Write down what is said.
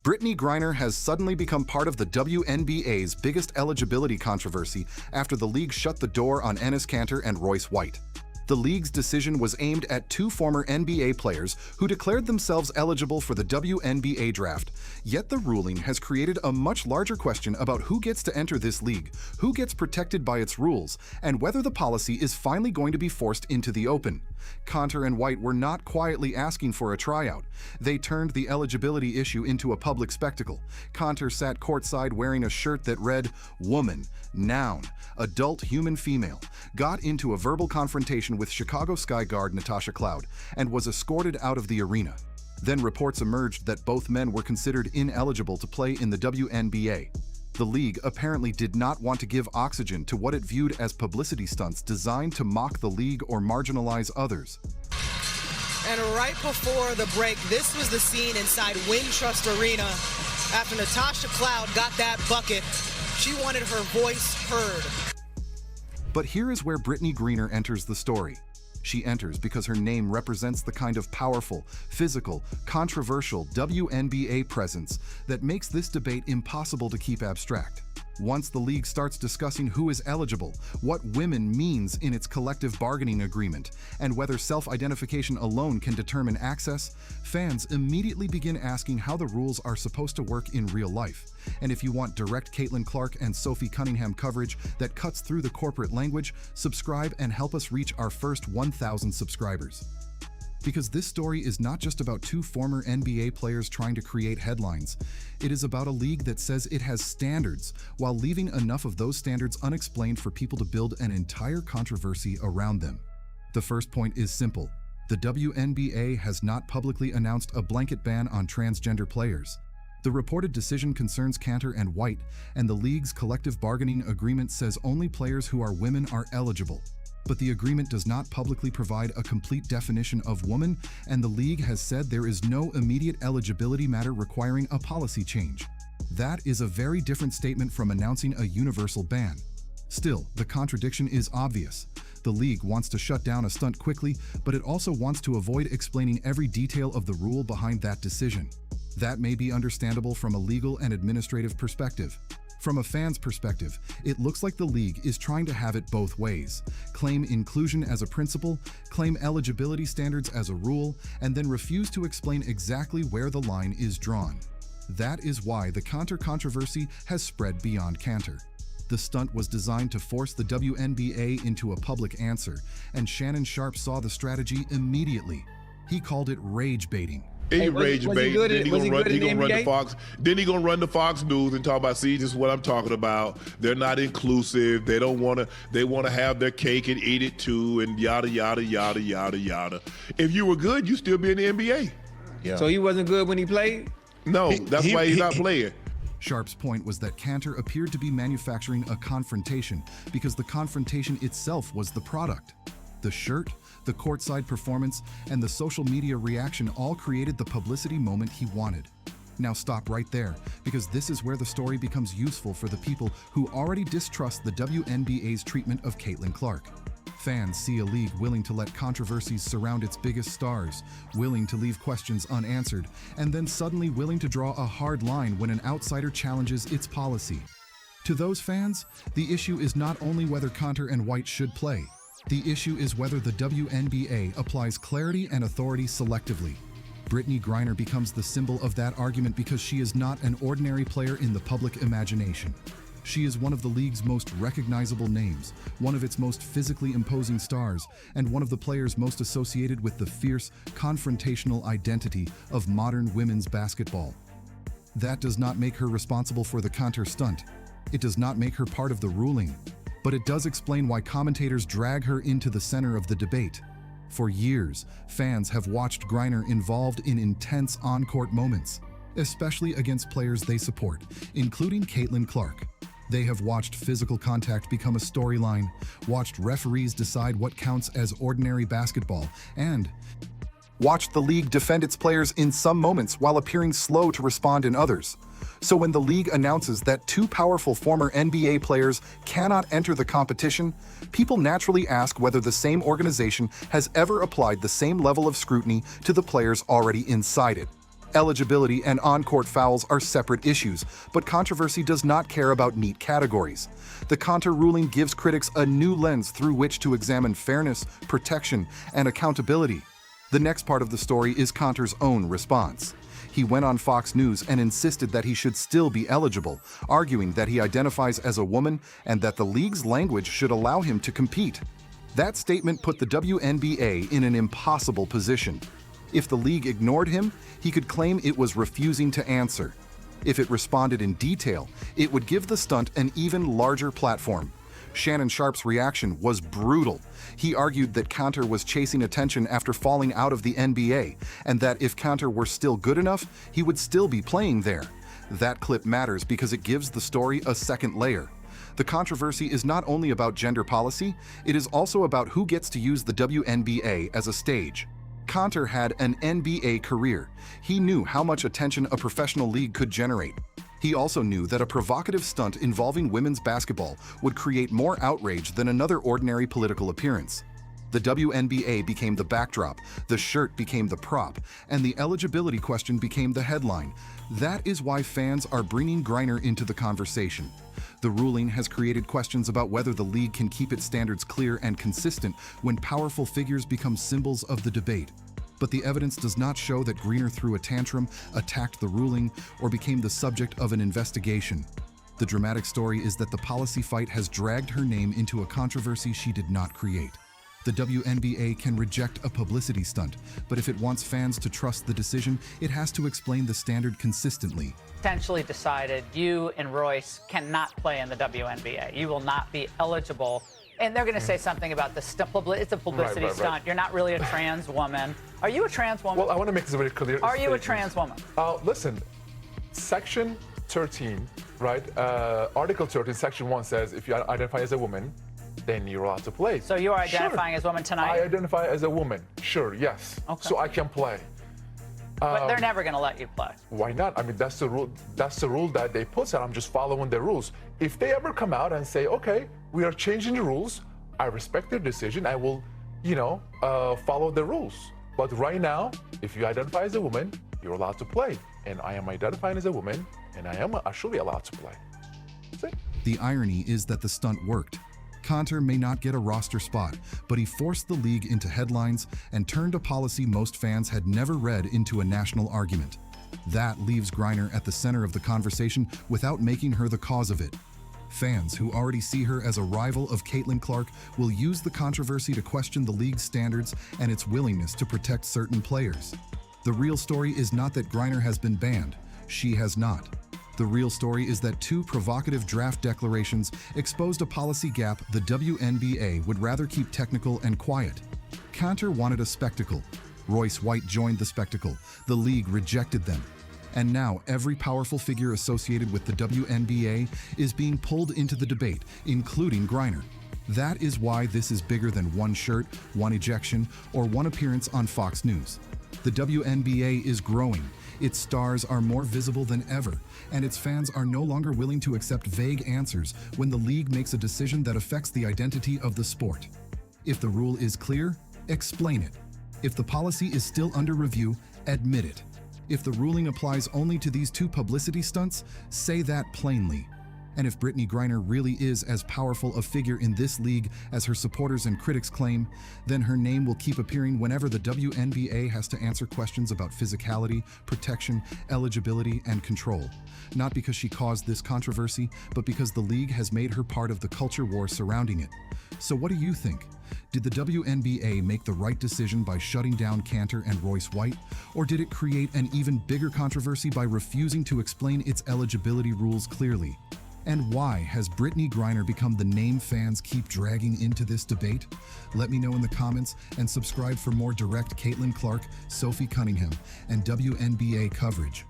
Brittney Griner has suddenly become part of the WNBA's biggest eligibility controversy after the league shut the door on Enes Kanter and Royce White. The league's decision was aimed at two former NBA players who declared themselves eligible for the WNBA draft. Yet the ruling has created a much larger question about who gets to enter this league, who gets protected by its rules, and whether the policy is finally going to be forced into the open. Kanter and White were not quietly asking for a tryout. They turned the eligibility issue into a public spectacle. Kanter sat courtside wearing a shirt that read, "Woman, noun, adult human female," got into a verbal confrontation with Chicago Sky guard Natasha Cloud, and was escorted out of the arena. Then reports emerged that both men were considered ineligible to play in the WNBA. The league apparently did not want to give oxygen to what it viewed as publicity stunts designed to mock the league or marginalize others. And right before the break, this was the scene inside Wintrust Arena after Natasha Cloud got that bucket. She wanted her voice heard. But here is where Brittney Griner enters the story. She enters because her name represents the kind of powerful, physical, controversial WNBA presence that makes this debate impossible to keep abstract. Once the league starts discussing who is eligible, what women means in its collective bargaining agreement, and whether self-identification alone can determine access, fans immediately begin asking how the rules are supposed to work in real life. And if you want direct Caitlin Clark and Sophie Cunningham coverage that cuts through the corporate language, subscribe and help us reach our first 1,000 subscribers. Because this story is not just about two former NBA players trying to create headlines. It is about a league that says it has standards, while leaving enough of those standards unexplained for people to build an entire controversy around them. The first point is simple. The WNBA has not publicly announced a blanket ban on transgender players. The reported decision concerns Kanter and White, and the league's collective bargaining agreement says only players who are women are eligible. But the agreement does not publicly provide a complete definition of woman, and the league has said there is no immediate eligibility matter requiring a policy change. That is a very different statement from announcing a universal ban. Still, the contradiction is obvious. The league wants to shut down a stunt quickly, but it also wants to avoid explaining every detail of the rule behind that decision. That may be understandable from a legal and administrative perspective. From a fan's perspective, it looks like the league is trying to have it both ways. Claim inclusion as a principle, claim eligibility standards as a rule, and then refuse to explain exactly where the line is drawn. That is why the Kanter controversy has spread beyond Kanter. The stunt was designed to force the WNBA into a public answer, and Shannon Sharpe saw the strategy immediately. He called it rage baiting. He rage bait. Then he gonna run the Fox. Then he gonna run the Fox News and talk about, see, this is what I'm talking about. They're not inclusive. They don't wanna. They wanna have their cake and eat it too, and yada yada yada yada yada. If you were good, you still be in the NBA. Yeah. So he wasn't good when he played? No, that's why he's not playing. Sharpe's point was that Kanter appeared to be manufacturing a confrontation because the confrontation itself was the product. The shirt, the courtside performance, and the social media reaction all created the publicity moment he wanted. Now stop right there, because this is where the story becomes useful for the people who already distrust the WNBA's treatment of Caitlin Clark. Fans see a league willing to let controversies surround its biggest stars, willing to leave questions unanswered, and then suddenly willing to draw a hard line when an outsider challenges its policy. To those fans, the issue is not only whether Kanter and White should play. The issue is whether the WNBA applies clarity and authority selectively. Brittney Griner becomes the symbol of that argument because she is not an ordinary player in the public imagination. She is one of the league's most recognizable names, one of its most physically imposing stars, and one of the players most associated with the fierce, confrontational identity of modern women's basketball. That does not make her responsible for the Kanter stunt. It does not make her part of the ruling. But it does explain why commentators drag her into the center of the debate. For years, fans have watched Griner involved in intense on-court moments, especially against players they support, including Caitlin Clark. They have watched physical contact become a storyline, watched referees decide what counts as ordinary basketball, and watched the league defend its players in some moments while appearing slow to respond in others. So when the league announces that two powerful former NBA players cannot enter the competition, people naturally ask whether the same organization has ever applied the same level of scrutiny to the players already inside it. Eligibility and on-court fouls are separate issues, but controversy does not care about neat categories. The Cantor ruling gives critics a new lens through which to examine fairness, protection, and accountability. The next part of the story is Cantor's own response. He went on Fox News and insisted that he should still be eligible, arguing that he identifies as a woman and that the league's language should allow him to compete. That statement put the WNBA in an impossible position. If the league ignored him, he could claim it was refusing to answer. If it responded in detail, it would give the stunt an even larger platform. Shannon Sharpe's reaction was brutal. He argued that Cantor was chasing attention after falling out of the NBA, and that if Cantor were still good enough, he would still be playing there. That clip matters because it gives the story a second layer. The controversy is not only about gender policy, it is also about who gets to use the WNBA as a stage. Cantor had an NBA career. He knew how much attention a professional league could generate. He also knew that a provocative stunt involving women's basketball would create more outrage than another ordinary political appearance. The WNBA became the backdrop, the shirt became the prop, and the eligibility question became the headline. That is why fans are bringing Griner into the conversation. The ruling has created questions about whether the league can keep its standards clear and consistent when powerful figures become symbols of the debate. But the evidence does not show that Griner threw a tantrum, attacked the ruling, or became the subject of an investigation. The dramatic story is that the policy fight has dragged her name into a controversy she did not create. The WNBA can reject a publicity stunt, but if it wants fans to trust the decision, it has to explain the standard consistently. Essentially decided you and Royce cannot play in the WNBA. You will not be eligible. And they're going to say something about it's a publicity stunt. Right. You're not really a trans woman. Are you a trans woman? Well, I want to make this very clear. Are you a trans woman? Listen, Section 13, right? Article 13, Section 1 says if you identify as a woman, then you're allowed to play. So you are identifying as a woman tonight? I identify as a woman. Sure, yes. Okay. So I can play. But they're never going to let you play. Why not? I mean, that's the rule. That's the rule that they put, and I'm just following the rules. If they ever come out and say, okay, we are changing the rules, I respect their decision. I will, follow the rules. But right now, if you identify as a woman, you're allowed to play. And I am identifying as a woman, and I should be allowed to play. See? The irony is that the stunt worked. Cantor may not get a roster spot, but he forced the league into headlines and turned a policy most fans had never read into a national argument. That leaves Griner at the center of the conversation without making her the cause of it. Fans who already see her as a rival of Caitlin Clark will use the controversy to question the league's standards and its willingness to protect certain players. The real story is not that Griner has been banned. She has not. The real story is that two provocative draft declarations exposed a policy gap the WNBA would rather keep technical and quiet. Cantor wanted a spectacle. Royce White joined the spectacle. The league rejected them. And now every powerful figure associated with the WNBA is being pulled into the debate, including Griner. That is why this is bigger than one shirt, one ejection, or one appearance on Fox News. The WNBA is growing. Its stars are more visible than ever, and its fans are no longer willing to accept vague answers when the league makes a decision that affects the identity of the sport. If the rule is clear, explain it. If the policy is still under review, admit it. If the ruling applies only to these two publicity stunts, say that plainly. And if Brittney Griner really is as powerful a figure in this league as her supporters and critics claim, then her name will keep appearing whenever the WNBA has to answer questions about physicality, protection, eligibility, and control. Not because she caused this controversy, but because the league has made her part of the culture war surrounding it. So what do you think? Did the WNBA make the right decision by shutting down Cantor and Royce White, or did it create an even bigger controversy by refusing to explain its eligibility rules clearly? And why has Brittney Griner become the name fans keep dragging into this debate? Let me know in the comments and subscribe for more direct Caitlin Clark, Sophie Cunningham, and WNBA coverage.